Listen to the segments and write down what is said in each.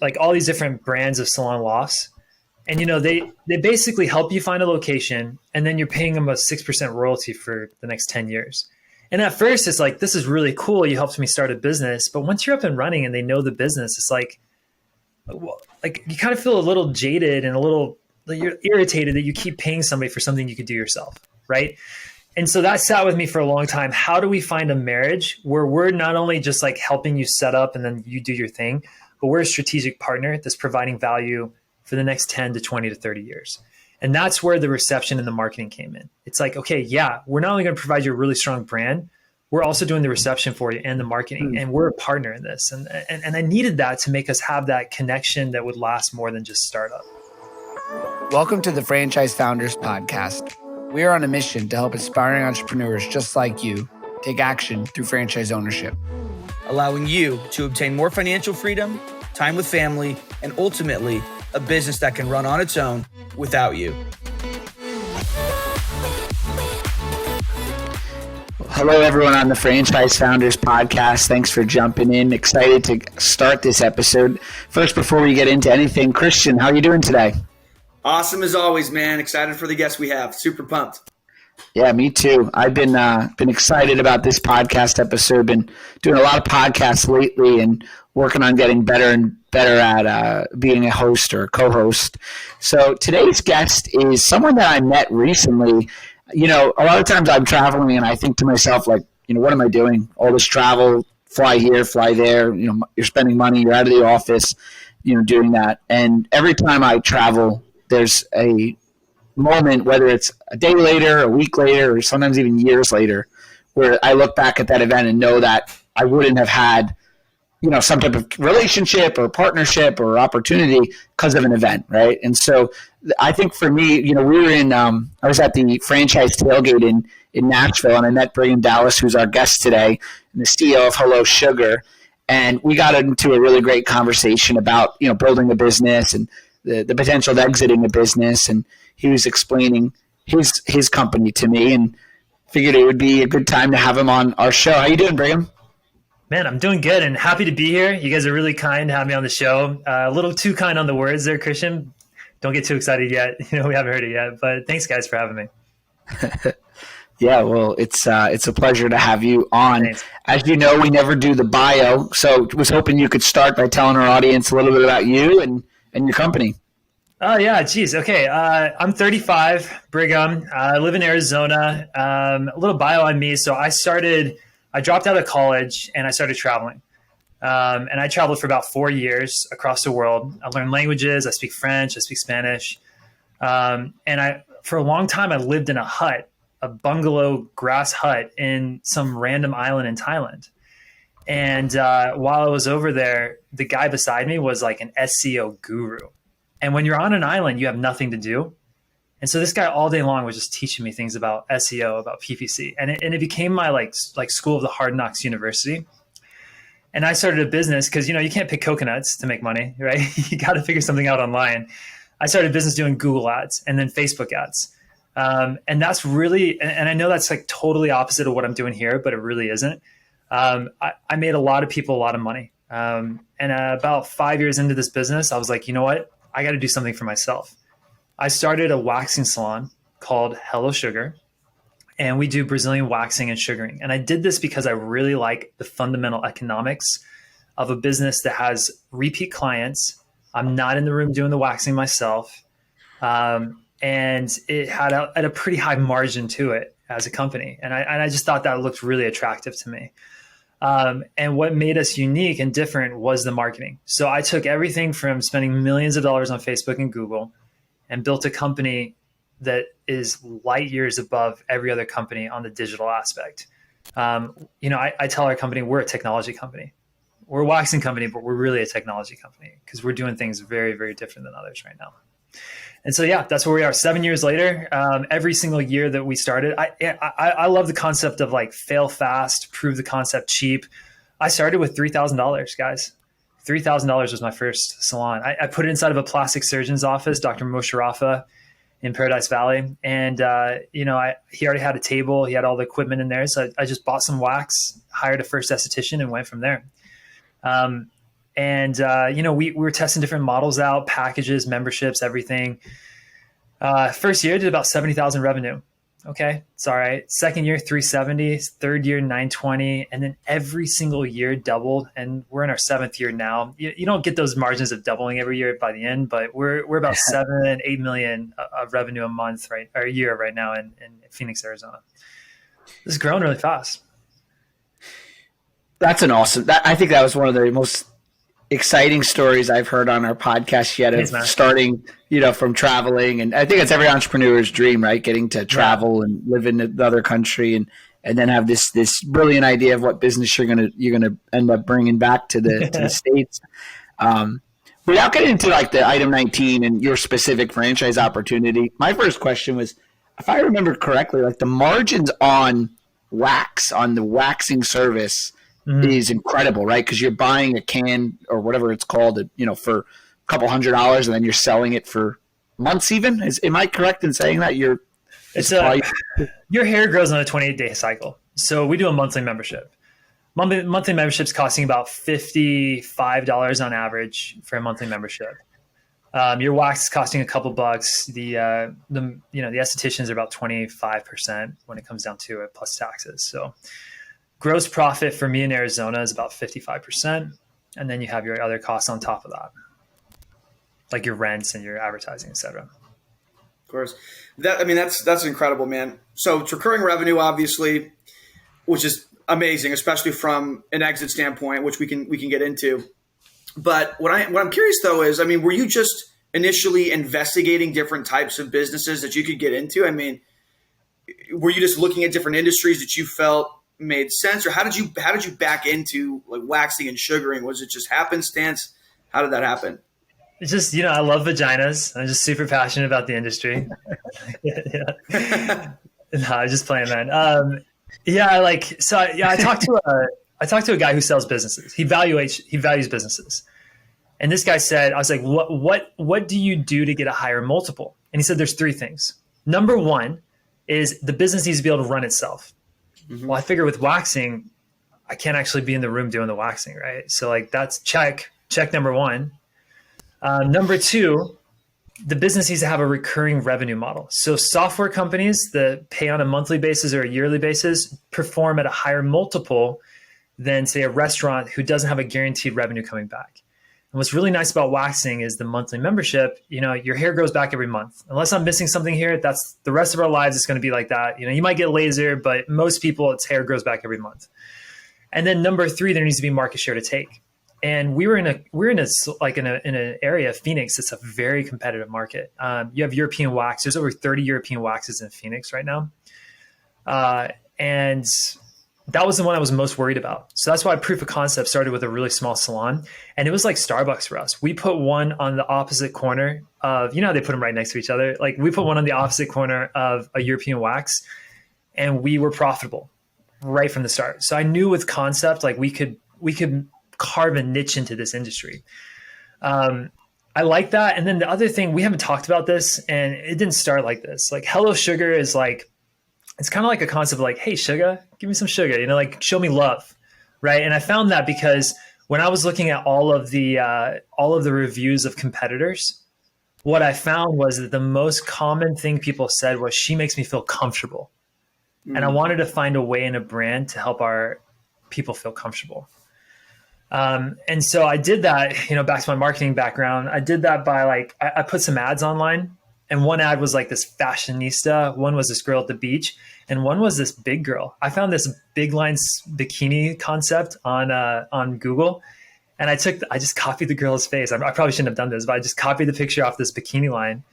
like all these different brands of salon lofts. And, they basically help you find a location, and then you're paying them a 6% royalty for the next 10 years. And at first it's like, this is really cool. You helped me start a business. But once you're up and running and they know the business, it's like you kind of feel a little jaded and you're irritated that you keep paying somebody for something you could do yourself. Right. And so that sat with me for a long time. How do we find a marriage where we're not only just like helping you set up and then you do your thing, but we're a strategic partner that's providing value for the next 10 to 20 to 30 years. And that's where the reception and the marketing came in. It's like, okay, yeah, we're not only going to provide you a really strong brand, we're also doing the reception for you and the marketing. And we're a partner in this. And I needed that to make us have that connection that would last more than just startup. Welcome to the Franchise Founders Podcast. We are on a mission to help aspiring entrepreneurs just like you take action through franchise ownership, allowing you to obtain more financial freedom, time with family, and ultimately a business that can run on its own without you. Hello, everyone on the Franchise Founders Podcast. Thanks for jumping in. Excited to start this episode. First, before we get into anything, Christian, how are you doing today? Awesome as always, man. Excited for the guests we have. Super pumped. Yeah, me too. I've been excited about this podcast episode. Been doing a lot of podcasts lately and working on getting better and better at being a host or a co-host. So today's guest is someone that I met recently. A lot of times I'm traveling and I think to myself, like, what am I doing? All this travel, fly here, fly there. You're spending money. You're out of the office, doing that. And every time I travel, there's a moment, whether it's a day later, a week later, or sometimes even years later, where I look back at that event and know that I wouldn't have had, some type of relationship or partnership or opportunity because of an event, right? And so I think for me, we were I was at the franchise tailgate in Nashville, and I met Brigham Dallas, who's our guest today, and the CEO of Hello Sugar, and we got into a really great conversation about, building a business and the potential of exiting a business, and he was explaining his company to me, and figured it would be a good time to have him on our show. How you doing, Brigham? Man, I'm doing good and happy to be here. You guys are really kind to have me on the show. A little too kind on the words there, Christian. Don't get too excited yet. We haven't heard it yet, but thanks guys for having me. Yeah, well, it's a pleasure to have you on. Thanks. As you know, we never do the bio, so was hoping you could start by telling our audience a little bit about you and your company. Oh, yeah. Geez. Okay. I'm 35, Brigham. I live in Arizona. A little bio on me. So I dropped out of college and I started traveling. And I traveled for about 4 years across the world. I learned languages. I speak French. I speak Spanish. For a long time, I lived in a bungalow grass hut in some random island in Thailand. And while I was over there, the guy beside me was like an SEO guru. And when you're on an island, you have nothing to do. And so this guy all day long was just teaching me things about SEO, about PPC. And it became my like school of the hard knocks university. And I started a business because, you can't pick coconuts to make money, right? You got to figure something out online. I started a business doing Google ads and then Facebook ads. And that's really, and I know that's like totally opposite of what I'm doing here, but it really isn't. I made a lot of people a lot of money. And about 5 years into this business, I was like, you know what? I got to do something for myself. I started a waxing salon called Hello Sugar, and we do Brazilian waxing and sugaring. And I did this because I really like the fundamental economics of a business that has repeat clients. I'm not in the room doing the waxing myself. And it had a pretty high margin to it as a company. And I just thought that looked really attractive to me. And what made us unique and different was the marketing. So I took everything from spending millions of dollars on Facebook and Google and built a company that is light years above every other company on the digital aspect. I tell our company, we're a technology company. We're a waxing company, but we're really a technology company because we're doing things very, very different than others right now. And so, yeah, that's where we are 7 years later. Every single year that we started, I love the concept of like fail fast, prove the concept cheap. I started with $3,000, guys. $3,000 was my first salon. I put it inside of a plastic surgeon's office, Dr. Moshe Rafa in Paradise Valley. And, he already had a table. He had all the equipment in there. So I just bought some wax, hired a first esthetician and went from there. And, we were testing different models out, packages, memberships, everything. First year did about 70,000 revenue. Okay, it's all right. Second year, 370. Third year, 920. And then every single year doubled. And we're in our seventh year now. You don't get those margins of doubling every year by the end, but we're about 7-8 million of revenue a month, right, or a year right now in Phoenix, Arizona. This is growing really fast. That's an awesome. I think that was one of the most exciting stories I've heard on our podcast yet of starting, from traveling. And I think it's every entrepreneur's dream, right? Getting to travel and live in another country and then have this brilliant idea of what business you're gonna end up bringing back to the States. Without getting into like the item 19 and your specific franchise opportunity, my first question was, if I remember correctly, like the margins on the waxing service is incredible, right? Because you're buying a can or whatever it's called, for a couple $100, and then you're selling it for months. Even am I correct in saying that your hair grows on a 28-day cycle? So we do a monthly membership. Monthly membership's costing about $55 on average for a monthly membership. Your wax is costing a couple bucks. The estheticians are about 25% when it comes down to it, plus taxes. So gross profit for me in Arizona is about 55%. And then you have your other costs on top of that, like your rents and your advertising, et cetera. Of course. That's incredible, man. So it's recurring revenue, obviously, which is amazing, especially from an exit standpoint, which we can get into. But what I'm curious though is, were you just initially investigating different types of businesses that you could get into? Were you just looking at different industries that you felt made sense, or how did you back into like waxing and sugaring? Was it just happenstance? How did that happen? It's just, I love vaginas. I'm just super passionate about the industry. No, I'm just playing, man. I talked to a guy who sells businesses. He values businesses. And this guy said, I was like, what do you do to get a higher multiple? And he said, there's 3 things. Number 1 is the business needs to be able to run itself. Mm-hmm. Well, I figure with waxing, I can't actually be in the room doing the waxing, right? So like that's check number 1. Number 2, the business needs to have a recurring revenue model. So software companies that pay on a monthly basis or a yearly basis perform at a higher multiple than, say, a restaurant who doesn't have a guaranteed revenue coming back. And what's really nice about waxing is the monthly membership, your hair grows back every month. Unless I'm missing something here, that's the rest of our lives. It's going to be like that. You might get laser, but most people, its hair grows back every month. And then number 3, there needs to be market share to take. And we're in an area of Phoenix that's a very competitive market. You have European wax. There's over 30 European waxes in Phoenix right now. And that was the one I was most worried about. So that's why proof of concept started with a really small salon. And it was like Starbucks for us. We put one on the opposite corner of, how they put them right next to each other. Like we put one on the opposite corner of a European wax, and we were profitable right from the start. So I knew with concept, like we could carve a niche into this industry. I like that. And then the other thing, we haven't talked about this, and it didn't start like this. Like Hello Sugar is like, it's kind of like a concept of like, hey, sugar, give me some sugar, like show me love, right? And I found that because when I was looking at all of the reviews of competitors, what I found was that the most common thing people said was, she makes me feel comfortable. Mm-hmm. And I wanted to find a way in a brand to help our people feel comfortable. And so I did that, back to my marketing background. I did that by I put some ads online. And one ad was like this fashionista. One was this girl at the beach, and one was this big girl. I found this big lines bikini concept on Google, and I just copied the girl's face. I probably shouldn't have done this, but I just copied the picture off this bikini line,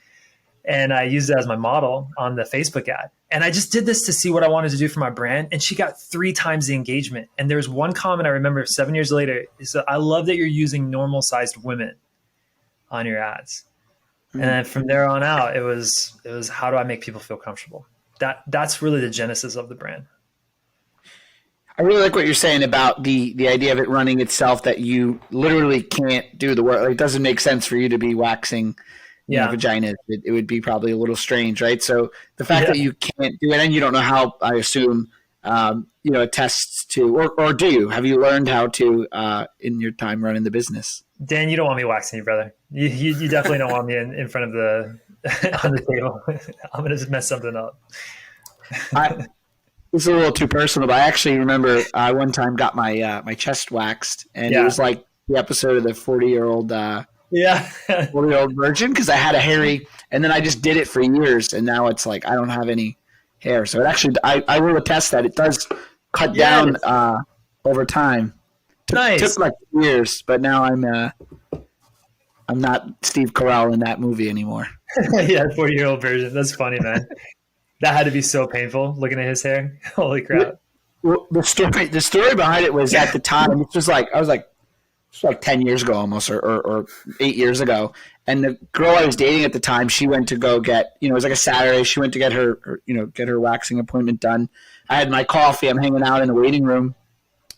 and I used it as my model on the Facebook ad. And I just did this to see what I wanted to do for my brand. And she got 3 times the engagement. And there was one comment I remember 7 years later. Is that I love that you're using normal sized women on your ads. And then from there on out, it was how do I make people feel comfortable? That's really the genesis of the brand. I really like what you're saying about the idea of it running itself, that you literally can't do the work. Like, it doesn't make sense for you to be waxing vaginas. It would be probably a little strange, right? So the fact that you can't do it, and you don't know how, I assume, attests to, or do you? Have you learned how to in your time running the business? Dan, you don't want me waxing you, brother. You definitely don't want me in front of the on the table. I'm gonna just mess something up. It's a little too personal, but I actually remember I one time got my chest waxed, and it was like the episode of the 40-year-old 40-year-old virgin, because I had a hairy, and then I just did it for years, and now it's like I don't have any hair. So it actually, I will attest that it does cut down over time. Took like years, but now I'm not Steve Carell in that movie anymore. 40-year-old version. That's funny, man. That had to be so painful looking at his hair. Holy crap. Well, the story behind it was, at the time, it was like 10 years ago almost, or 8 years ago. And the girl I was dating at the time, she went to go get, it was like a Saturday. She went to get her waxing appointment done. I had my coffee. I'm hanging out in the waiting room,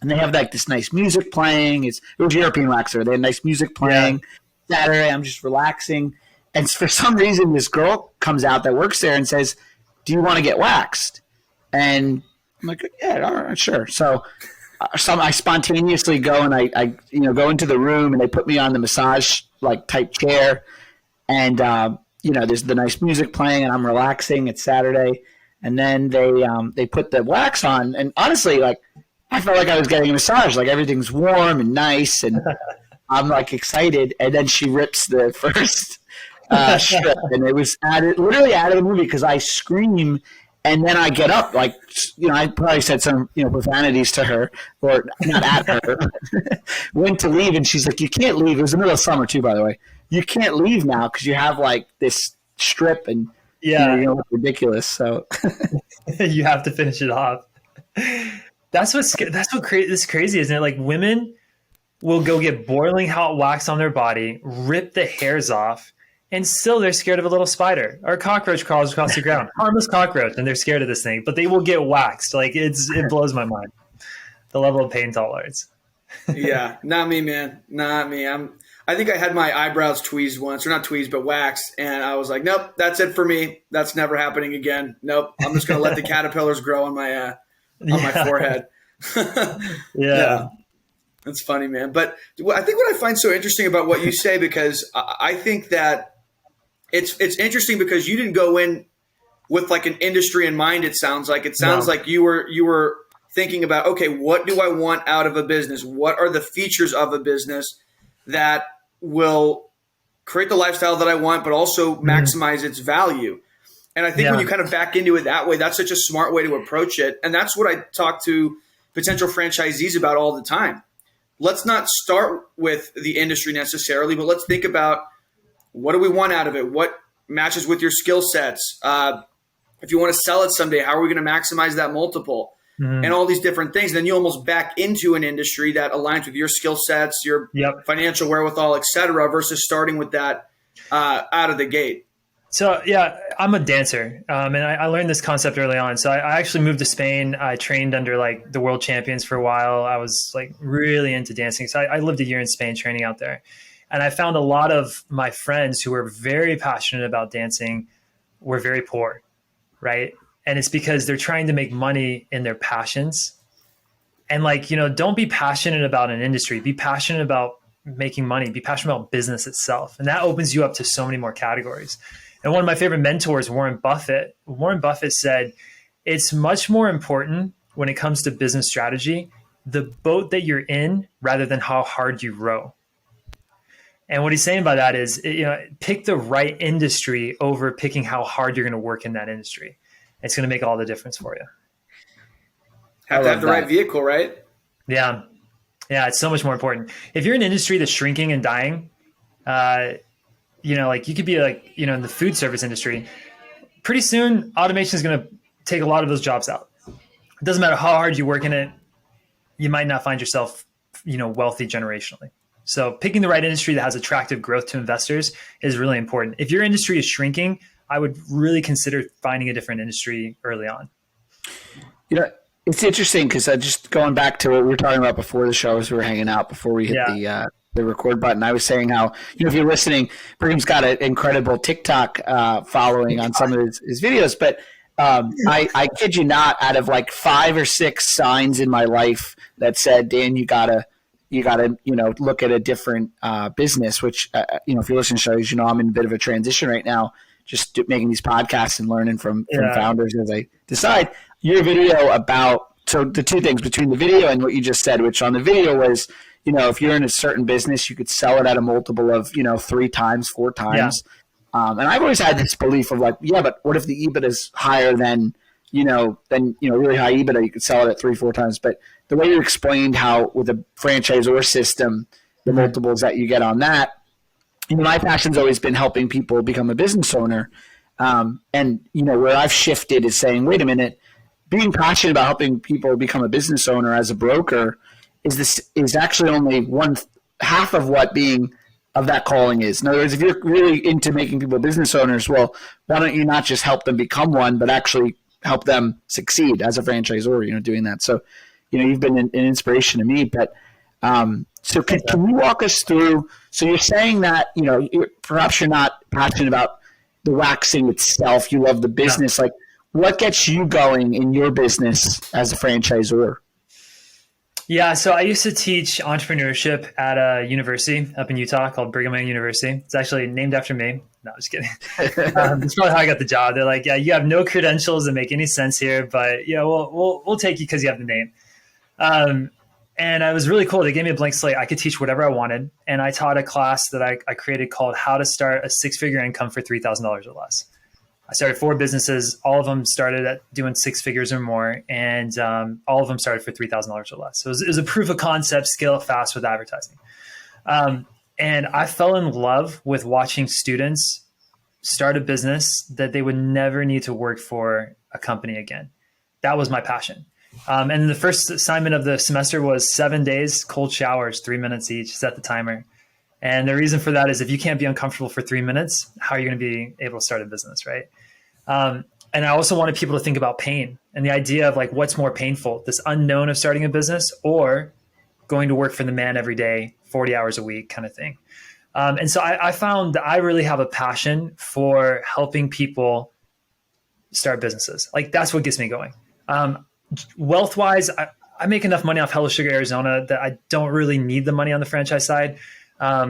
and they have like this nice music playing. It was European waxer. They had nice music playing. Yeah. Saturday, I'm just relaxing. And for some reason, this girl comes out that works there and says, "Do you want to get waxed?" And I'm like, "Yeah, all right, sure." So I spontaneously go, and I go into the room, and they put me on the massage type chair, and there's the nice music playing, and I'm relaxing. It's Saturday, and then they put the wax on, and honestly, I felt like I was getting a massage. Like everything's warm and nice, and I'm excited, and then she rips the first strip, and it was literally out of the movie, because I scream, and then I get up, I probably said some profanities to her, or not at her. Went to leave, and she's like, "You can't leave." It was the middle of summer too, by the way. "You can't leave now because you have this strip, and you look ridiculous." So you have to finish it off. That's crazy, isn't it? Like, women will go get boiling hot wax on their body, rip the hairs off, and still they're scared of a little spider or a cockroach crawls across the ground. Harmless cockroach, and they're scared of this thing, but they will get waxed. It blows my mind, the level of pain tolerance. Yeah, not me, man. Not me. I think I had my eyebrows tweezed once, or not tweezed, but waxed, and I was like, "Nope, that's it for me. That's never happening again. Nope, I'm just going to let the caterpillars grow on my my forehead." Yeah. That's funny, man. But I think what I find so interesting about what you say, because I think that it's interesting because you didn't go in with an industry in mind. It sounds like like you were thinking about, okay, what do I want out of a business? What are the features of a business that will create the lifestyle that I want, but also maximize its value? And I think when you kind of back into it that way, that's such a smart way to approach it. And that's what I talk to potential franchisees about all the time. Let's not start with the industry necessarily, but let's think about, what do we want out of it? What matches with your skill sets? If you want to sell it someday, how are we going to maximize that multiple? And all these different things. Then you almost back into an industry that aligns with your skill sets, your financial wherewithal, et cetera, versus starting with that out of the gate. So, I'm a dancer, and I learned this concept early on. So I actually moved to Spain. I trained under the world champions for a while. I was really into dancing. So I lived a year in Spain training out there. And I found a lot of my friends who were very passionate about dancing were very poor, right? And it's because they're trying to make money in their passions. And don't be passionate about an industry. Be passionate about making money. Be passionate about business itself. And that opens you up to so many more categories. And one of my favorite mentors, Warren Buffett said, it's much more important when it comes to business strategy, the boat that you're in rather than how hard you row. And what he's saying by that is, pick the right industry over picking how hard you're going to work in that industry. It's going to make all the difference for you. Have to have the right vehicle, right? Yeah. Yeah, it's so much more important. If you're in an industry that's shrinking and dying, you could be in the food service industry. Pretty soon, automation is going to take a lot of those jobs out. It doesn't matter how hard you work in it. You might not find yourself, wealthy generationally. So picking the right industry that has attractive growth to investors is really important. If your industry is shrinking, I would really consider finding a different industry early on. It's interesting because just going back to what we were talking about before the show, as we were hanging out before we hit the record button, I was saying how, if you're listening, Brigham's got an incredible TikTok following on some of his videos. But I kid you not, out of like 5 or 6 signs in my life that said, Dan, you gotta, look at a different business, which, if you're listening to shows, I'm in a bit of a transition right now, just making these podcasts and learning from founders as I decide. Your video about, so the two things between the video and what you just said, which on the video was, if you're in a certain business, you could sell it at a multiple of, 3 times, 4 times. Yeah. And I've always had this belief of like, yeah, but what if the EBITDA is higher than really high EBITDA, you could sell it at 3-4 times. But the way you explained how with a franchisor system, the multiples that you get on that, my passion's always been helping people become a business owner. And where I've shifted is saying, wait a minute, being passionate about helping people become a business owner as a broker is actually only one half of what being of that calling is. In other words, if you're really into making people business owners, well, why don't you not just help them become one, but actually help them succeed as a franchisor, doing that. So, you've been an inspiration to me, but so can you walk us through, so you're saying that, perhaps you're not passionate about the waxing itself. You love the business. Like, what gets you going in your business as a franchisor? Yeah, so I used to teach entrepreneurship at a university up in Utah called Brigham University. It's actually named after me. No, I'm just kidding. That's probably how I got the job. They're like, yeah, you have no credentials that make any sense here, but we'll take you because you have the name. And it was really cool. They gave me a blank slate. I could teach whatever I wanted. And I taught a class that I created called How to Start a 6-Figure Income for $3,000 or Less. I started 4 businesses. All of them started at doing 6 figures or more. And all of them started for $3,000 or less. So it was a proof of concept, scale it fast with advertising. And I fell in love with watching students start a business that they would never need to work for a company again. That was my passion. And the first assignment of the semester was 7 days, cold showers, 3 minutes each, set the timer. And the reason for that is if you can't be uncomfortable for 3 minutes, how are you going to be able to start a business, right? And I also wanted people to think about pain and the idea of like, what's more painful, this unknown of starting a business or going to work for the man every day, 40 hours a week kind of thing. And so I found that I really have a passion for helping people start businesses. Like that's what gets me going. Wealth-wise, I make enough money off Hello Sugar Arizona that I don't really need the money on the franchise side. But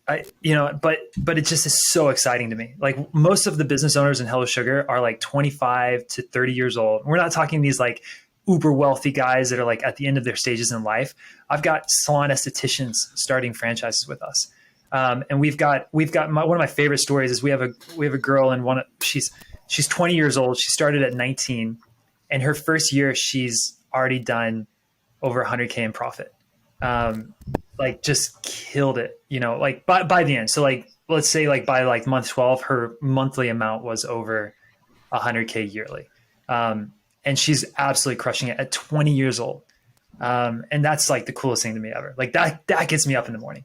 it just is so exciting to me. Like most of the business owners in Hello Sugar are like 25 to 30 years old. We're not talking these like uber wealthy guys that are like at the end of their stages in life. I've got salon estheticians starting franchises with us. And we've got one of my favorite stories is we have a girl and she's 20 years old. She started at 19 and her first year, she's already done over 100K in profit. Like just killed it, like by the end. So like, let's say like by like month 12, her monthly amount was over 100K yearly. And she's absolutely crushing it at 20 years old. And that's like the coolest thing to me ever. Like that gets me up in the morning.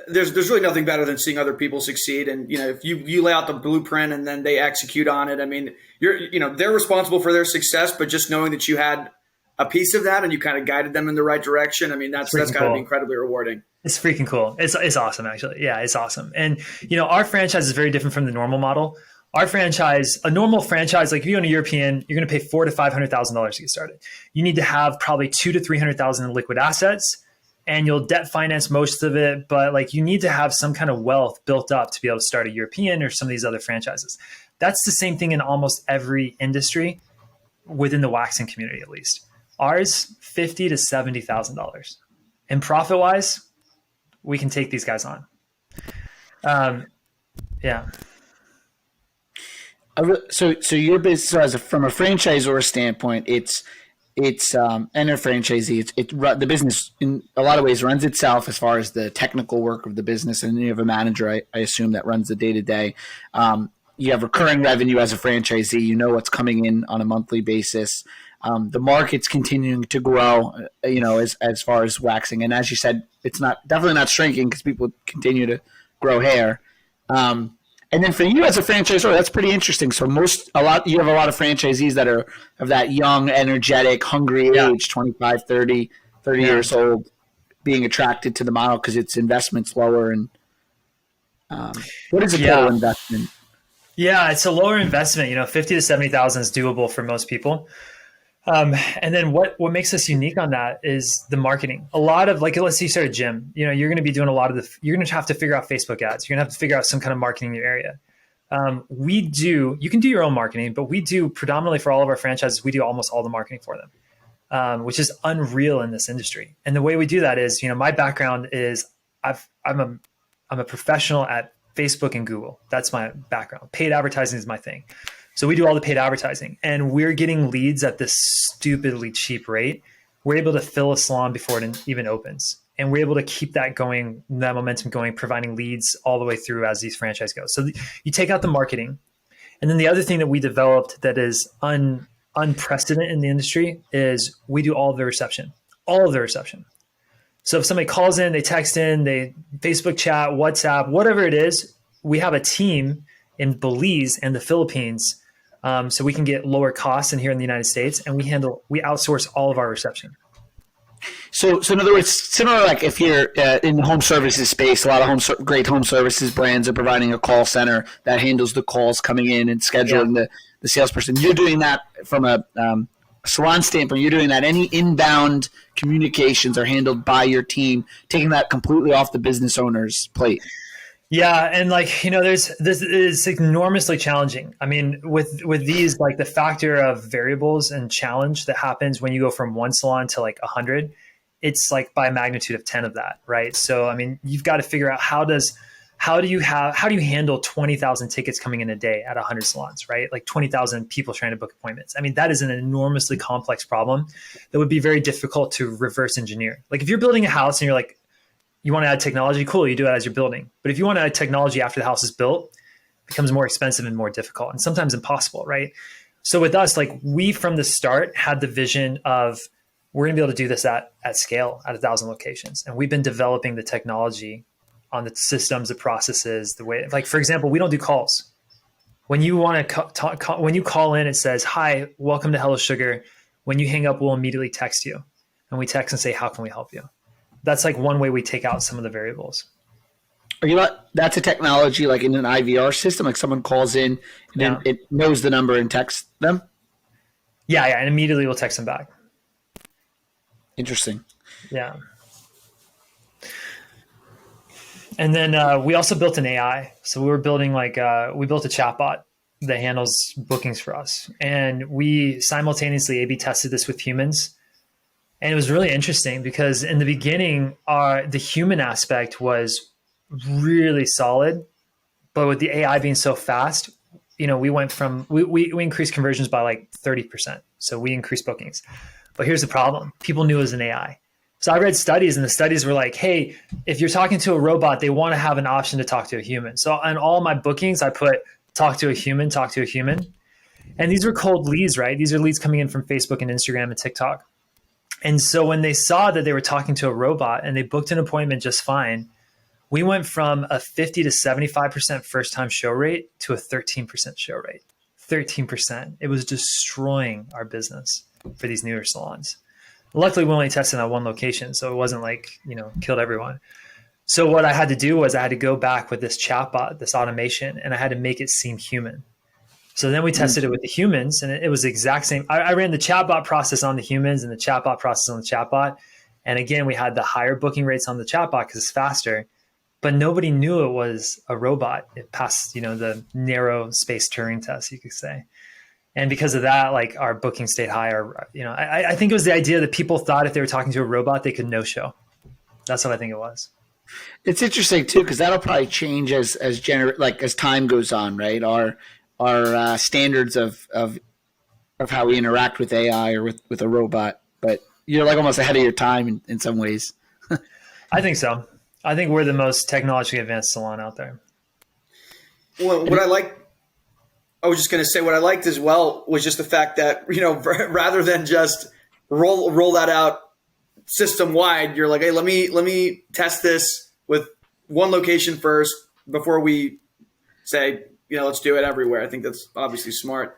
There's really nothing better than seeing other people succeed. And, if you lay out the blueprint and then they execute on it, I mean, they're responsible for their success, but just knowing that you had a piece of that and you kind of guided them in the right direction. I mean, that's got to be incredibly rewarding. It's freaking cool. It's awesome, actually. Yeah, it's awesome. And, our franchise is very different from the normal model. Our franchise, a normal franchise, like if you own a European, you're going to pay $400,000 to $500,000 to get started. You need to have probably $200,000 to $300,000 in liquid assets, and you'll debt finance most of it. But like you need to have some kind of wealth built up to be able to start a European or some of these other franchises. That's the same thing in almost every industry within the waxing community, at least. Ours, $50,000 to $70,000. And profit-wise, we can take these guys on. Yeah. So your business, from a franchisor standpoint, it's and a franchisee, the business in a lot of ways runs itself as far as the technical work of the business, and you have a manager, I assume, that runs the day-to-day. You have recurring revenue as a franchisee. You know what's coming in on a monthly basis. The market's continuing to grow, as far as waxing. And as you said, it's definitely not shrinking because people continue to grow hair. And then for you as a franchisor, that's pretty interesting. So you have a lot of franchisees that are of that young, energetic, hungry age, 25, 30 years old, being attracted to the model because its investment's lower. And what is a total investment? Yeah, it's a lower investment. 50 to 70,000 is doable for most people. And then what makes us unique on that is the marketing. A lot of, like, let's say you start a gym, you're going to be doing a lot of you're going to have to figure out Facebook ads. You're going to have to figure out some kind of marketing in your area. You can do your own marketing, but we do predominantly for all of our franchises, we do almost all the marketing for them, which is unreal in this industry. And the way we do that is, my background is I'm a professional at Facebook and Google. That's my background. Paid advertising is my thing. So we do all the paid advertising, and we're getting leads at this stupidly cheap rate. We're able to fill a salon before it even opens. And we're able to keep that going, that momentum going, providing leads all the way through as these franchise goes. So you take out the marketing. And then the other thing that we developed that is unprecedented in the industry is we do all of the reception. So if somebody calls in, they text in, they Facebook chat, WhatsApp, whatever it is, we have a team in Belize and the Philippines, so we can get lower costs in here in the United States, and we outsource all of our reception. So in other words, similar like if you're in the home services space, a lot of great home services brands are providing a call center that handles the calls coming in and scheduling the salesperson. You're doing that from a salon standpoint. You're doing that. Any inbound communications are handled by your team, taking that completely off the business owner's plate. Yeah, and this is enormously challenging. I mean, with these, like, the factor of variables and challenge that happens when you go from one salon to like 100, it's like by a magnitude of 10 of that, right? So I mean, you've got to figure out how do you handle 20,000 tickets coming in a day at 100 salons, right? Like 20,000 people trying to book appointments. I mean, that is an enormously complex problem that would be very difficult to reverse engineer. Like if you're building a house and you're like, you want to add technology, cool, you do it as you're building. But if you want to add technology after the house is built, it becomes more expensive and more difficult and sometimes impossible, right? So with us, like, we from the start had the vision of we're going to be able to do this at scale at 1,000 locations. And we've been developing the technology on the systems, the processes, the way, like, for example, we don't do calls. When you want to when you call in, it says, "Hi, welcome to Hello Sugar." When you hang up, we'll immediately text you, and we text and say, "How can we help you?" That's like one way we take out some of the variables. That's a technology like in an IVR system, like someone calls in and then it knows the number and texts them? Yeah, and immediately we'll text them back. Interesting. Yeah. And then we also built an AI. So we were building we built a chatbot that handles bookings for us. And we simultaneously A/B tested this with humans. And it was really interesting because in the beginning, the human aspect was really solid. But with the AI being so fast, we went from, we increased conversions by like 30%. So we increased bookings. But here's the problem. People knew it was an AI. So I read studies, and the studies were like, hey, if you're talking to a robot, they want to have an option to talk to a human. So on all my bookings, I put talk to a human. And these were cold leads, right? These are leads coming in from Facebook and Instagram and TikTok. And so when they saw that they were talking to a robot and they booked an appointment just fine, we went from a 50 to 75% first-time show rate to a 13% show rate. 13%. It was destroying our business for these newer salons. Luckily, we only tested on one location, so it wasn't like, killed everyone. So what I had to do was I had to go back with this chatbot, this automation, and I had to make it seem human. So then we tested it with the humans, and it was the exact same. I ran the chatbot process on the humans and the chatbot process on the chatbot. And again, we had the higher booking rates on the chatbot because it's faster, but nobody knew it was a robot. It passed, the narrow space Turing test, you could say. And because of that, like, our booking stayed higher. I think it was the idea that people thought if they were talking to a robot, they could no-show. That's what I think it was. It's interesting too, because that'll probably change as time goes on, right? Our standards of how we interact with AI or with a robot, but you're like almost ahead of your time in some ways. I think so. I think we're the most technologically advanced salon out there. Well, I was just going to say what I liked as well was just the fact that, rather than just roll that out system wide, you're like, hey, let me test this with one location first before we say, let's do it everywhere. I think that's obviously smart.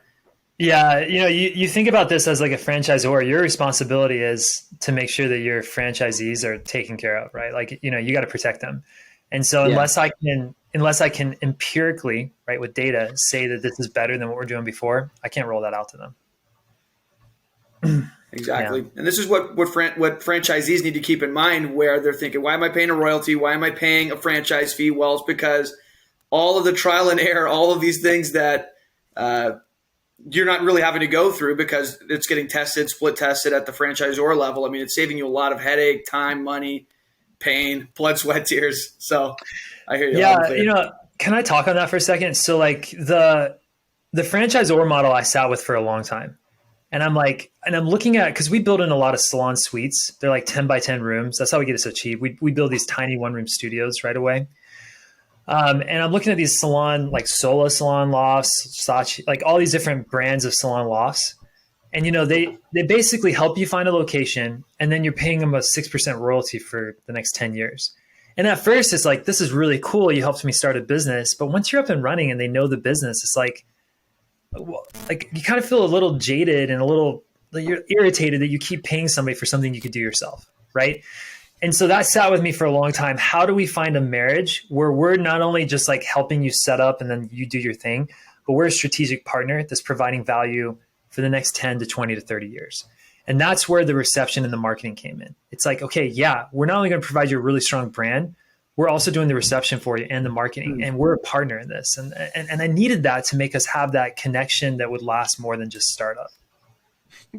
Yeah. You think about this as like a franchisor. Your responsibility is to make sure that your franchisees are taken care of, right? Like, you got to protect them. And so Yeah. unless I can empirically, right, with data, say that this is better than what we're doing before, I can't roll that out to them. Exactly. Yeah. And this is what franchisees need to keep in mind, where they're thinking, why am I paying a royalty? Why am I paying a franchise fee? Well, it's because all of the trial and error, all of these things that you're not really having to go through because it's getting tested, split tested at the franchisor level. I mean, it's saving you a lot of headache, time, money, pain, blood, sweat, tears. So I hear you. Yeah, can I talk on that for a second? So like the franchisor model I sat with for a long time. And I'm looking at, because we build in a lot of salon suites. They're like 10 by 10 rooms. That's how we get it so cheap. We build these tiny 1-room studios right away. And I'm looking at these salon, like Solo salon lofts, Saatchi, like all these different brands of salon lofts. And, they basically help you find a location, and then you're paying them a 6% royalty for the next 10 years. And at first it's like, this is really cool. You helped me start a business. But once you're up and running and they know the business, it's like you kind of feel a little jaded and a little, you're irritated that you keep paying somebody for something you could do yourself. Right. And so that sat with me for a long time. How do we find a marriage where we're not only just like helping you set up and then you do your thing, but we're a strategic partner that's providing value for the next 10 to 20 to 30 years. And that's where the reception and the marketing came in. It's like, okay, yeah, we're not only going to provide you a really strong brand, we're also doing the reception for you and the marketing, and we're a partner in this. And I needed that to make us have that connection that would last more than just startup.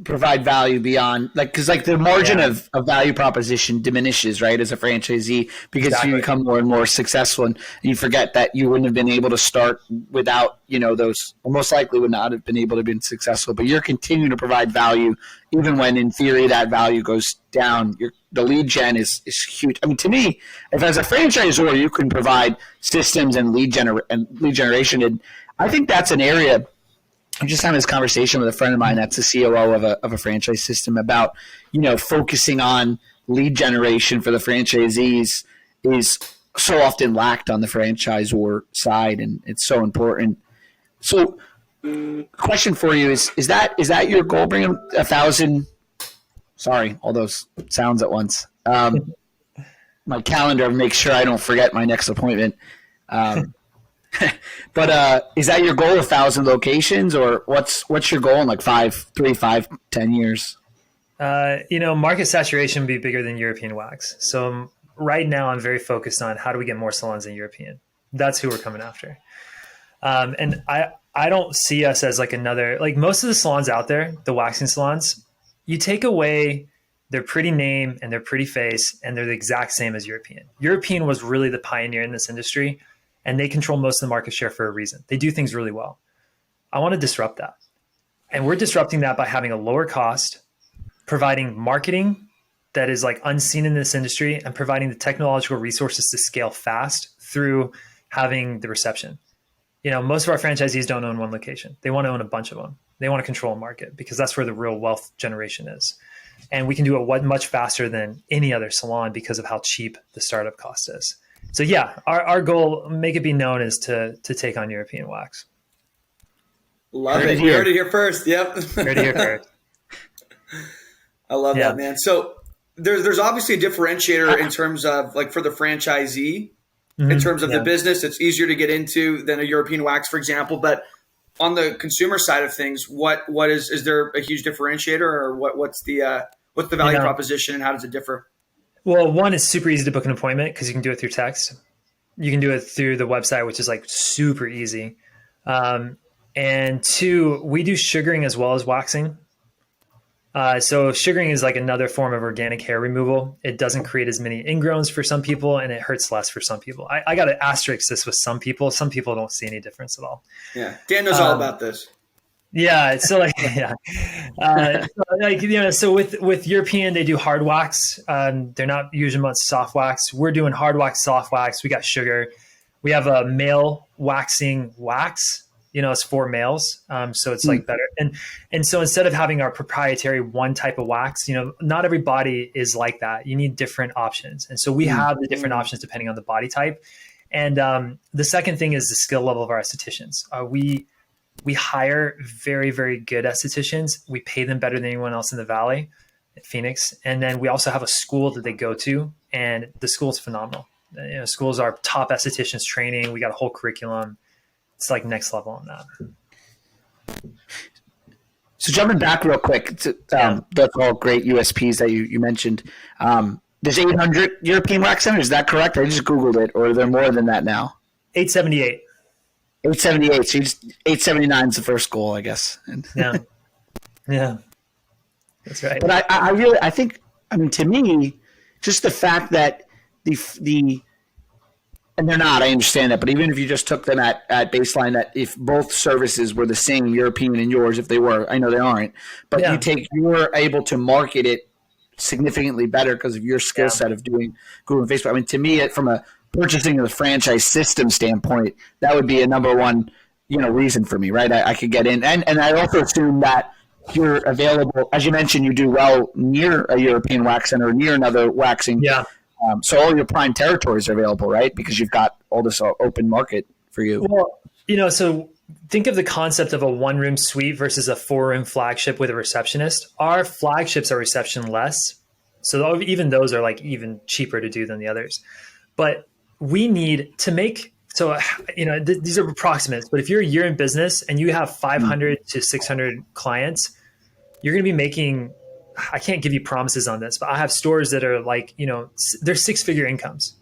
Provide value beyond, because the margin of value proposition diminishes, right, as a franchisee, because you become more and more successful, and you forget that you wouldn't have been able to start without those, or most likely would not have been able to be successful, but you're continuing to provide value even when in theory that value goes down. The lead gen is huge. I mean, to me, if as a franchisor you can provide systems and lead generation, and I think that's an area. I'm just having this conversation with a friend of mine that's the COO of a franchise system about, focusing on lead generation for the franchisees is so often lacked on the franchisor side, and it's so important. So, question for you is that your goal? Bring 1,000. Sorry, all those sounds at once. My calendar, make sure I don't forget my next appointment. But is that your goal, 1,000 locations, or what's your goal in like 3, 5, 10 years? Market saturation would be bigger than European wax. So right now I'm very focused on how do we get more salons in European. That's who we're coming after. And I don't see us as like another, like most of the salons out there, the waxing salons, you take away their pretty name and their pretty face, and they're the exact same as European. European was really the pioneer in this industry, and they control most of the market share for a reason. They do things really well. I want to disrupt that. And we're disrupting that by having a lower cost, providing marketing that is like unseen in this industry, and providing the technological resources to scale fast through having the reception. Most of our franchisees don't own one location. They want to own a bunch of them. They want to control a market because that's where the real wealth generation is. And we can do it much faster than any other salon because of how cheap the startup cost is. So yeah, our goal, make it be known, is to take on European wax. Love it. You heard it here first. Yep. Heard it here first. I love that, man. So there's obviously a differentiator in terms of like for the franchisee, in terms of the business, it's easier to get into than a European wax, for example. But on the consumer side of things, what is there a huge differentiator, or what's the value proposition, and how does it differ? Well, one, is super easy to book an appointment because you can do it through text. You can do it through the website, which is like super easy. And two, we do sugaring as well as waxing. So sugaring is like another form of organic hair removal. It doesn't create as many ingrowns for some people, and it hurts less for some people. I got to asterisk this with some people. Some people don't see any difference at all. Yeah, Dan knows all about this. Yeah. So so with European, they do hard wax. They're not using much soft wax. We're doing hard wax, soft wax. We got sugar. We have a male waxing wax. It's for males. So it's like better. And so instead of having our proprietary one type of wax, not every body is like that. You need different options. And so we have the different options depending on the body type. And the second thing is the skill level of our estheticians. We hire very, very good estheticians. We pay them better than anyone else in the Valley, Phoenix. And then we also have a school that they go to, and the school is phenomenal. schools are top estheticians training. We got a whole curriculum. It's like next level on that. So jumping back real quick, that's all great USPs that you mentioned. There's 800 European wax centers. Is that correct? I just Googled it, or are there more than that now? 878. 878. So 879 is the first goal, I guess. Yeah. Yeah. That's right. But I think, to me, just the fact that the and they're not, I understand that, but even if you just took them at baseline, that if both services were the same, European and yours, if they were, I know they aren't, but you're able to market it significantly better because of your skill set of doing Google and Facebook. To me, from a purchasing of the franchise system standpoint, that would be a number one, reason for me, right? I could get in. And I also assume that you're available, as you mentioned, you do well near a European wax center or near another waxing. Yeah. So all your prime territories are available, right? Because you've got all this open market for you. Well, so think of the concept of a one-room suite versus a 4-room flagship with a receptionist. Our flagships are reception-less. So even those are like even cheaper to do than the others. But we need to make – so, these are approximates. But if you're a year in business and you have 500 to 600 clients, you're going to be making – I can't give you promises on this, but I have stores that are like, they're 6-figure incomes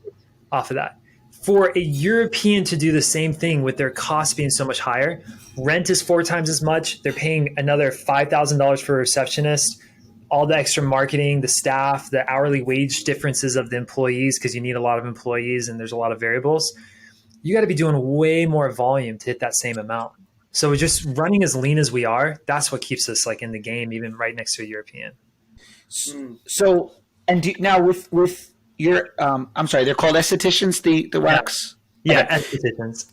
off of that. For a European to do the same thing with their costs being so much higher, rent is 4 times as much. They're paying another $5,000 for a receptionist, all the extra marketing, the staff, the hourly wage differences of the employees, because you need a lot of employees and there's a lot of variables. You got to be doing way more volume to hit that same amount. So just running as lean as we are, that's what keeps us like in the game, even right next to a European. So, now with your, I'm sorry, they're called estheticians, the wax? Yeah, estheticians.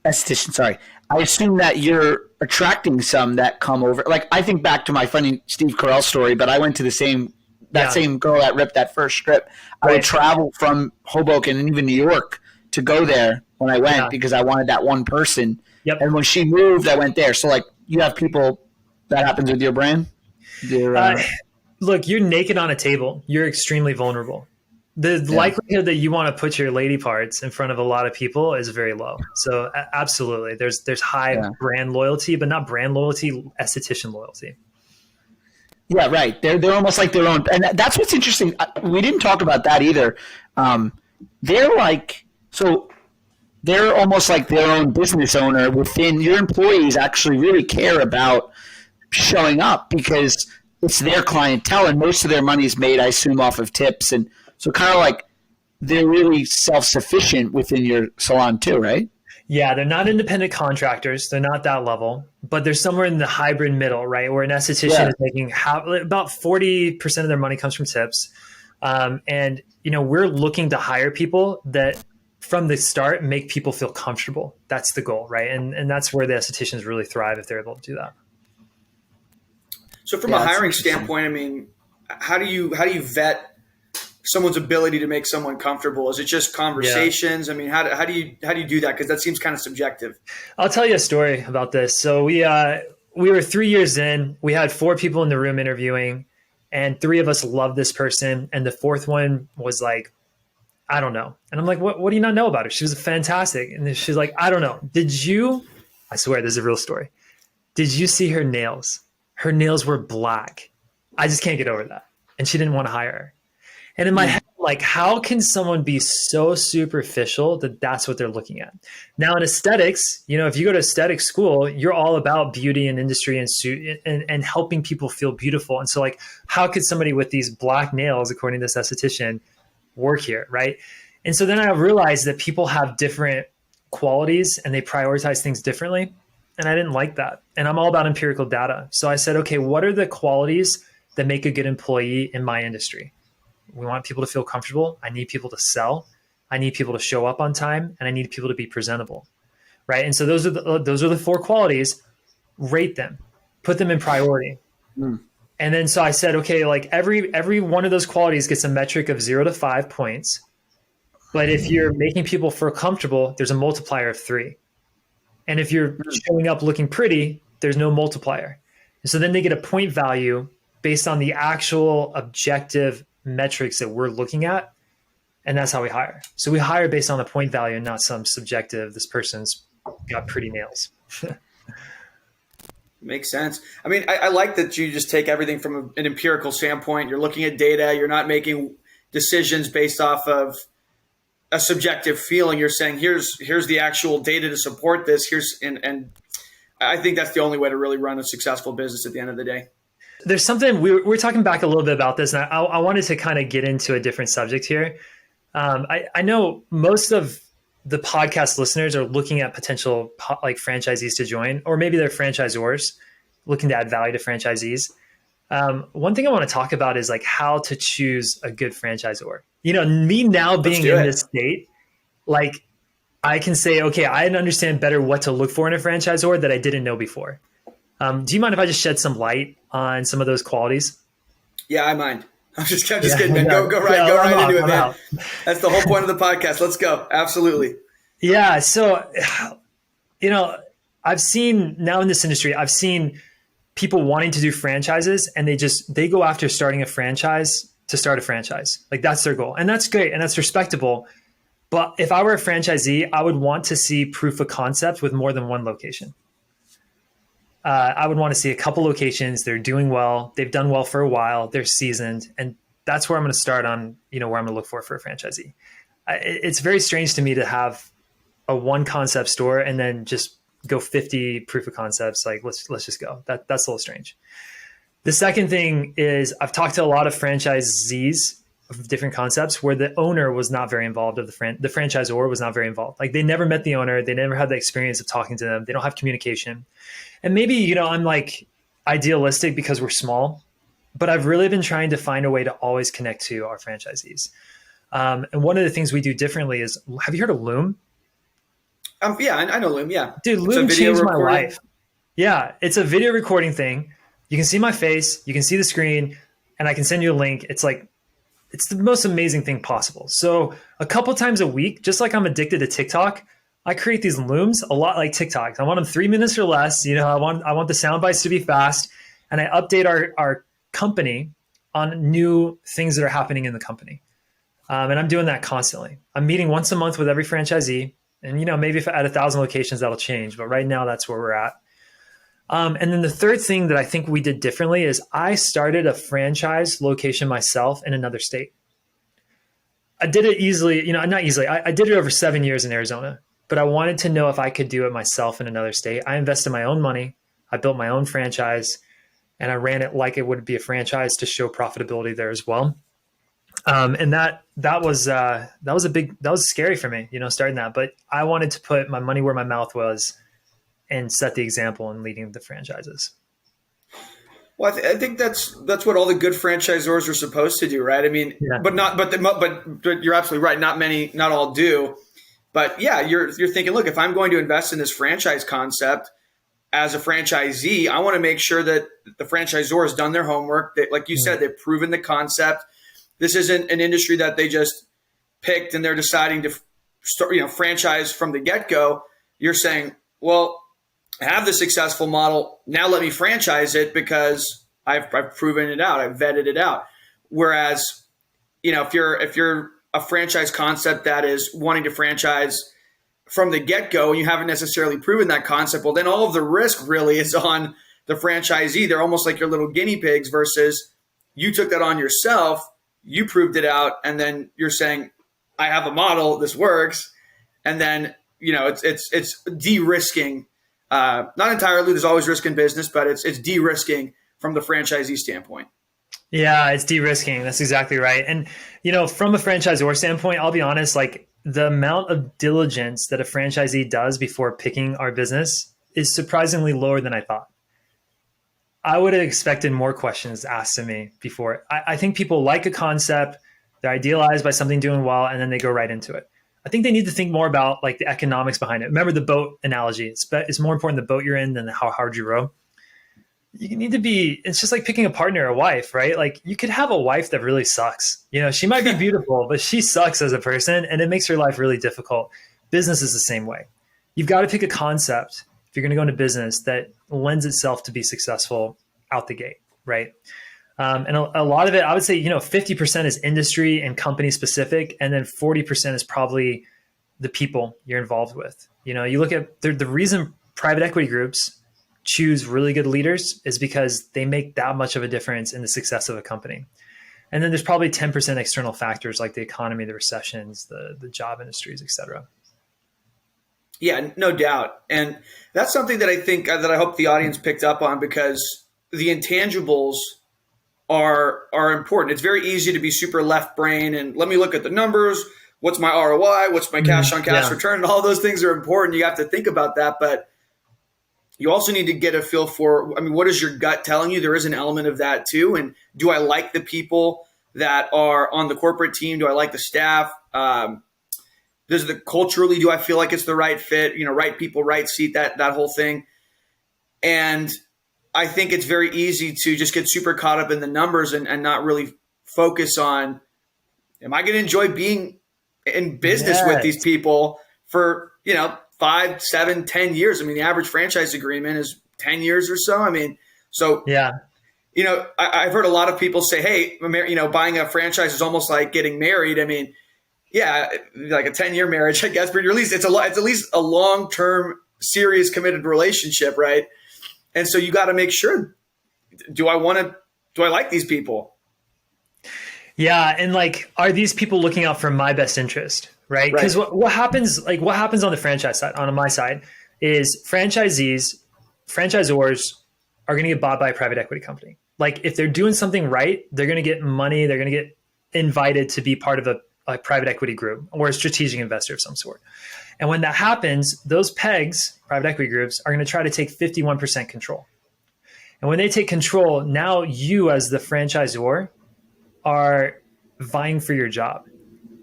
Estheticians, sorry. I assume that you're attracting some that come over. Like, I think back to my funny Steve Carell story, but I went to the same girl that ripped that first strip. I would travel from Hoboken and even New York to go there when I went because I wanted that one person. Yep. And when she moved, I went there. So, like, you have people that happens with your brand? Look, you're naked on a table. You're extremely vulnerable. The likelihood that you want to put your lady parts in front of a lot of people is very low. So absolutely, there's high brand loyalty, but not brand loyalty, esthetician loyalty. Yeah, right. They're almost like their own, and that's what's interesting. We didn't talk about that either. They're almost like their own business owner within your employees. Actually, really care about showing up because it's their clientele, and most of their money is made, I assume, off of tips. And so kind of like they're really self-sufficient within your salon too, right? Yeah, they're not independent contractors. They're not that level, but they're somewhere in the hybrid middle, right? Where an esthetician is making about 40% of their money comes from tips. And, we're looking to hire people that from the start make people feel comfortable. That's the goal, right? And that's where the estheticians really thrive if they're able to do that. So from a hiring standpoint, how do you vet someone's ability to make someone comfortable? Is it just conversations? Yeah. How do you do that? Because that seems kind of subjective. I'll tell you a story about this. So we were 3 years in. We had 4 people in the room interviewing, and 3 of us loved this person, and the 4th one was like, I don't know. And I'm like, what do you not know about her? She was fantastic. And she's like, I don't know. I swear this is a real story. Did you see her nails? Her nails were black. I just can't get over that. And she didn't want to hire her. And in my head, like, how can someone be so superficial that that's what they're looking at? Now in aesthetics, if you go to aesthetic school, you're all about beauty and industry and helping people feel beautiful. And so like, how could somebody with these black nails, according to this esthetician, work here, right? And so then I realized that people have different qualities and they prioritize things differently. And I didn't like that. And I'm all about empirical data. So I said, okay, what are the qualities that make a good employee in my industry? We want people to feel comfortable. I need people to sell. I need people to show up on time, and I need people to be presentable, right? And so those are the 4 qualities. Rate them, put them in priority. And then so I said, okay, like every one of those qualities gets a metric of 0 to 5 points. But if you're making people feel comfortable, there's a multiplier of 3. And if you're showing up looking pretty, there's no multiplier. And so then they get a point value based on the actual objective metrics that we're looking at. And that's how we hire. So we hire based on the point value and not some subjective, this person's got pretty nails. Makes sense. I mean, I like that you just take everything from an empirical standpoint. You're looking at data. You're not making decisions based off of a subjective feeling. You're saying, here's the actual data to support this. And I think that's the only way to really run a successful business at the end of the day. There's something we're talking back a little bit about this, and I wanted to kind of get into a different subject here. I know most of the podcast listeners are looking at potential like franchisees to join, or maybe they're franchisors looking to add value to franchisees. One thing I want to talk about is like how to choose a good franchisor. You know, me now being in this state, like I can say, okay, I understand better what to look for in a franchisor that I didn't know before. Do you mind if I just shed some light on some of those qualities? Yeah, I mind. I'm just kidding, man. Go right into it, man. That's the whole point of the podcast. Let's go. Absolutely. Yeah. So, you know, I've seen now in this industry, I've seen people wanting to do franchises and they go after starting a franchise to start a franchise. Like that's their goal. And that's great. And that's respectable. But if I were a franchisee, I would want to see proof of concept with more than one location. I would want to see a couple locations. They're doing well. They've done well for a while. They're seasoned. And that's where I'm going to start on, you know, where I'm going to look for a franchisee. It's very strange to me to have a one concept store and then just go 50 proof of concepts. Like, let's just go. That's a little strange. The second thing is I've talked to a lot of franchisees of different concepts where the owner was not very involved the franchisor was not very involved. Like they never met the owner. They never had the experience of talking to them. They don't have communication. And maybe, you know, I'm like idealistic because we're small, but I've really been trying to find a way to always connect to our franchisees. And one of the things we do differently is, have you heard of Loom? Yeah, I know Loom. Yeah. Dude, Loom changed my life. Yeah. It's a video recording thing. You can see my face, you can see the screen, and I can send you a link. It's like, it's the most amazing thing possible. So a couple times a week, just like I'm addicted to TikTok, I create these looms a lot like TikToks. I want them 3 minutes or less. You know, I want the sound bites to be fast, and I update our company on new things that are happening in the company. And I'm doing that constantly. I'm meeting once a month with every franchisee, and you know, maybe if at 1,000 locations that'll change, but right now that's where we're at. And then the third thing that I think we did differently is I started a franchise location myself in another state. I did it easily, you know, not easily. I did it over 7 years in Arizona, but I wanted to know if I could do it myself in another state. I invested my own money. I built my own franchise, and I ran it like it would be a franchise to show profitability there as well. And that was scary for me, you know, starting that. But I wanted to put my money where my mouth was and set the example in leading the franchises. Well, I think that's what all the good franchisors are supposed to do, right? I mean, yeah. but you're absolutely right. Not all do. But yeah, you're thinking, look, if I'm going to invest in this franchise concept as a franchisee, I want to make sure that the franchisor has done their homework. That, like you said, they've proven the concept. This isn't an industry that they just picked and they're deciding to start, you know, franchise from the get-go. You're saying, well, I have the successful model. Now let me franchise it because I've proven it out. I've vetted it out. Whereas, you know, if you're a franchise concept that is wanting to franchise from the get-go and you haven't necessarily proven that concept, well, then all of the risk really is on the franchisee. They're almost like your little guinea pigs versus you took that on yourself, you proved it out, and then you're saying, I have a model, this works. And then, you know, it's de-risking. Not entirely, there's always risk in business, but it's de-risking from the franchisee standpoint. Yeah, it's de-risking. That's exactly right. And, you know, from a franchisor standpoint, I'll be honest, like the amount of diligence that a franchisee does before picking our business is surprisingly lower than I thought. I would have expected more questions asked to me before. I think people like a concept, they're idealized by something doing well, and then they go right into it. I think they need to think more about like the economics behind it. Remember the boat analogy. It's more important the boat you're in than how hard you row. You need to be, it's just like picking a partner, a wife, right? Like you could have a wife that really sucks. You know, she might be beautiful, but she sucks as a person and it makes her life really difficult. Business is the same way. You've got to pick a concept if you're going to go into business that lends itself to be successful out the gate, right? And a lot of it, I would say, 50% is industry and company specific. And then 40% is probably the people you're involved with. You look at the reason private equity groups choose really good leaders is because they make that much of a difference in the success of a company. And then there's probably 10% external factors like the economy, the recessions, the job industries, et cetera. Yeah, no doubt. And that's something that I think that I hope the audience picked up on, because the intangibles are important. It's very easy to be super left brain and let me look at the numbers. What's my ROI? What's my cash on cash return? And all those things are important. You have to think about that, but you also need to get a feel for, what is your gut telling you? There is an element of that too. And do I like the people that are on the corporate team? Do I like the staff? Culturally, do I feel like it's the right fit? Right people, right seat, that whole thing. And I think it's very easy to just get super caught up in the numbers and not really focus on, am I going to enjoy being in business with these people for, 5, 7, 10 years? The average franchise agreement is 10 years or so. Yeah. I've heard a lot of people say, hey, buying a franchise is almost like getting married. Yeah, like a 10-year marriage, I guess, but at least it's at least a long-term, serious, committed relationship, right? And so you got to make sure, do I like these people? Yeah. And are these people looking out for my best interest? Right. Because what happens on the franchise side, on my side, is franchisors are going to get bought by a private equity company. If they're doing something right, they're going to get money. They're going to get invited to be part of a private equity group or a strategic investor of some sort. And when that happens, those PEGs, private equity groups, are going to try to take 51% control. And when they take control, now you as the franchisor are vying for your job.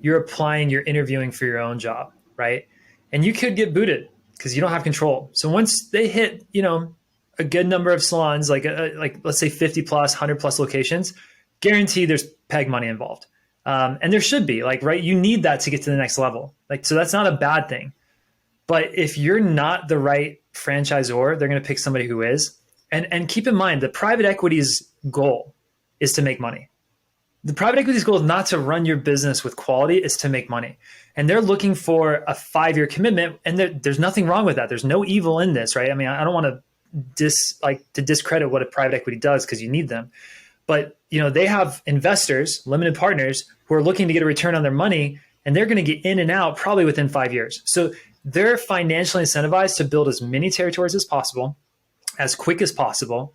You're applying, you're interviewing for your own job, right? And you could get booted because you don't have control. So once they hit, a good number of salons, like let's say 50 plus, 100 plus locations, guaranteed there's PEG money involved. And there should be, right? You need that to get to the next level. So that's not a bad thing. But if you're not the right franchisor, they're going to pick somebody who is. And keep in mind, the private equity's goal is to make money. The private equity's goal is not to run your business with quality, it's to make money. And they're looking for a 5-year commitment. And there's nothing wrong with that. There's no evil in this, right? I don't want to discredit what a private equity does because you need them. But they have investors, limited partners, who are looking to get a return on their money, and they're going to get in and out probably within 5 years. So they're financially incentivized to build as many territories as possible, as quick as possible,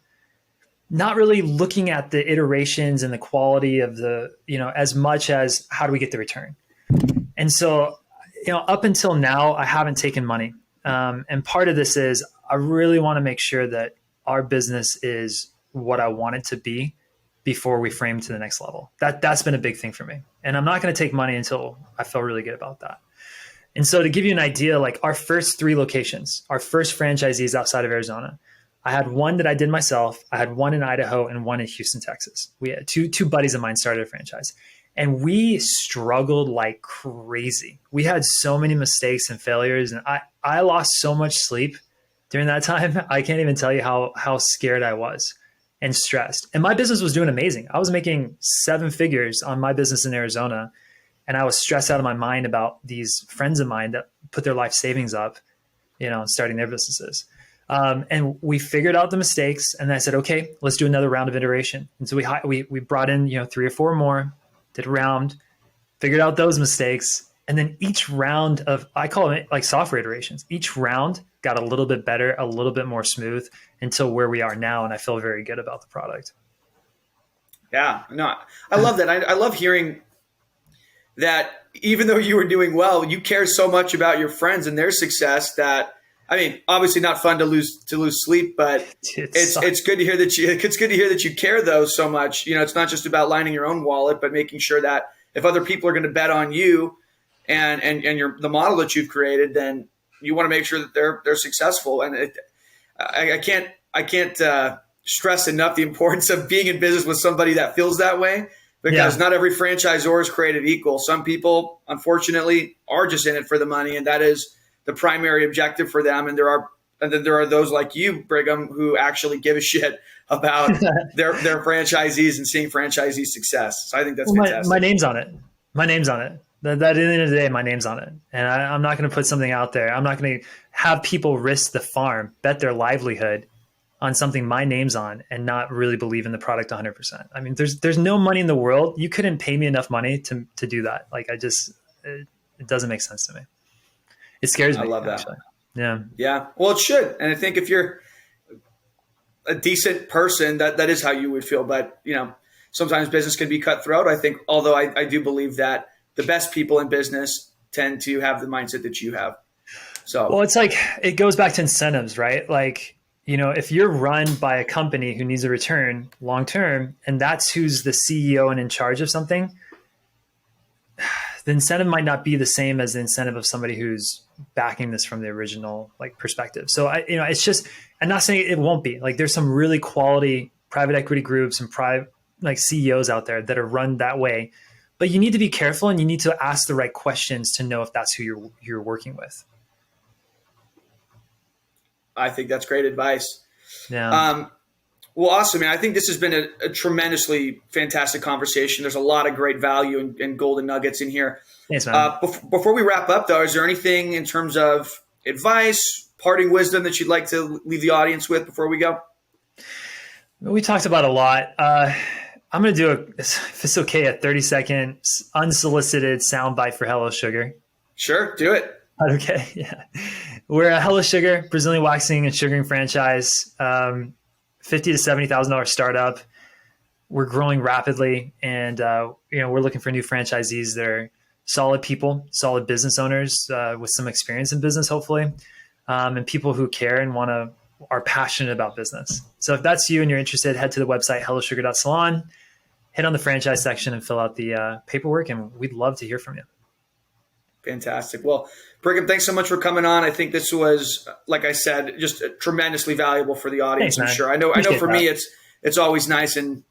not really looking at the iterations and the quality of the, as much as how do we get the return. And so, up until now, I haven't taken money. And part of this is I really want to make sure that our business is what I want it to be before we frame to the next level. That's been a big thing for me. And I'm not going to take money until I feel really good about that. And so to give you an idea, our first 3 locations, our first franchisees outside of Arizona, I had one that I did myself. I had one in Idaho and one in Houston, Texas. We had two buddies of mine started a franchise, and we struggled like crazy. We had so many mistakes and failures, and I lost so much sleep during that time. I can't even tell you how scared I was and stressed. And my business was doing amazing. I was making 7 figures on my business in Arizona, and I was stressed out of my mind about these friends of mine that put their life savings up, starting their businesses. And we figured out the mistakes, and then I said, okay, let's do another round of iteration. And so we brought in, 3 or 4 more, did a round, figured out those mistakes. And then each round of, I call it like software iterations, each round got a little bit better, a little bit more smooth until where we are now. And I feel very good about the product. Yeah, no, I love that. I love hearing that even though you were doing well, you care so much about your friends and their success that, obviously not fun to lose sleep, but it's good to hear that you care though so much. It's not just about lining your own wallet, but making sure that if other people are going to bet on you and the model that you've created, then you want to make sure that they're successful. And I can't stress enough the importance of being in business with somebody that feels that way, because not every franchisor is created equal. Some people, unfortunately, are just in it for the money, and that is the primary objective for them. And there are And then there are those like you, Brigham, who actually give a shit about their franchisees and seeing franchisees' success. So I think that's fantastic. My name's on it. My name's on it. That at the end of the day, my name's on it. And I'm not going to put something out there. I'm not going to have people risk the farm, bet their livelihood on something my name's on and not really believe in the product 100%. I mean, there's no money in the world. You couldn't pay me enough money to do that. Like it doesn't make sense to me. It scares me. I love that. Actually. Yeah. Yeah. Well, it should. And I think if you're a decent person, that is how you would feel. But, sometimes business can be cutthroat. I think, although I do believe that the best people in business tend to have the mindset that you have. So, well, it's like, it goes back to incentives, right? Like, if you're run by a company who needs a return long-term, and that's who's the CEO and in charge of something, the incentive might not be the same as the incentive of somebody who's backing this from the original perspective. So it's just, I'm not saying it won't be. Like, there's some really quality private equity groups and private CEOs out there that are run that way, but you need to be careful and you need to ask the right questions to know if that's who you're working with. I think that's great advice. Yeah. Well, awesome, man. I think this has been a tremendously fantastic conversation. There's a lot of great value and golden nuggets in here. Thanks, man. Before we wrap up, though, is there anything in terms of advice, parting wisdom that you'd like to leave the audience with before we go? We talked about a lot. I'm going to do if it's okay, a 30-second unsolicited soundbite for Hello Sugar. Sure, do it. Okay, yeah. We're a Hello Sugar, Brazilian waxing and sugaring franchise, $50,000 to $70,000 startup. We're growing rapidly, and we're looking for new franchisees that are solid people, solid business owners with some experience in business, hopefully, and people who care and are passionate about business. So if that's you and you're interested, head to the website hellosugar.salon, hit on the franchise section and fill out the paperwork, and we'd love to hear from you. Fantastic. Well, Brigham, thanks so much for coming on. I think this was, like I said, just tremendously valuable for the audience. Thanks, I'm sure. I know for me, it's always nice, and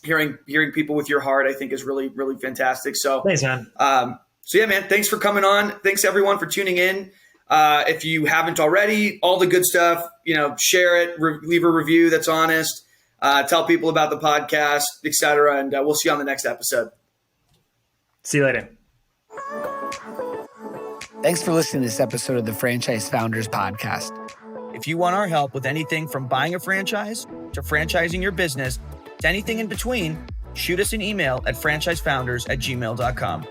hearing people with your heart, I think, is really, really fantastic. So thanks, man. So yeah, man, thanks for coming on. Thanks everyone for tuning in. If you haven't already, all the good stuff, share it, leave a review that's honest, tell people about the podcast, etc. And we'll see you on the next episode. See you later. Thanks for listening to this episode of the Franchise Founders Podcast. If you want our help with anything from buying a franchise to franchising your business to anything in between, shoot us an email at franchisefounders@gmail.com.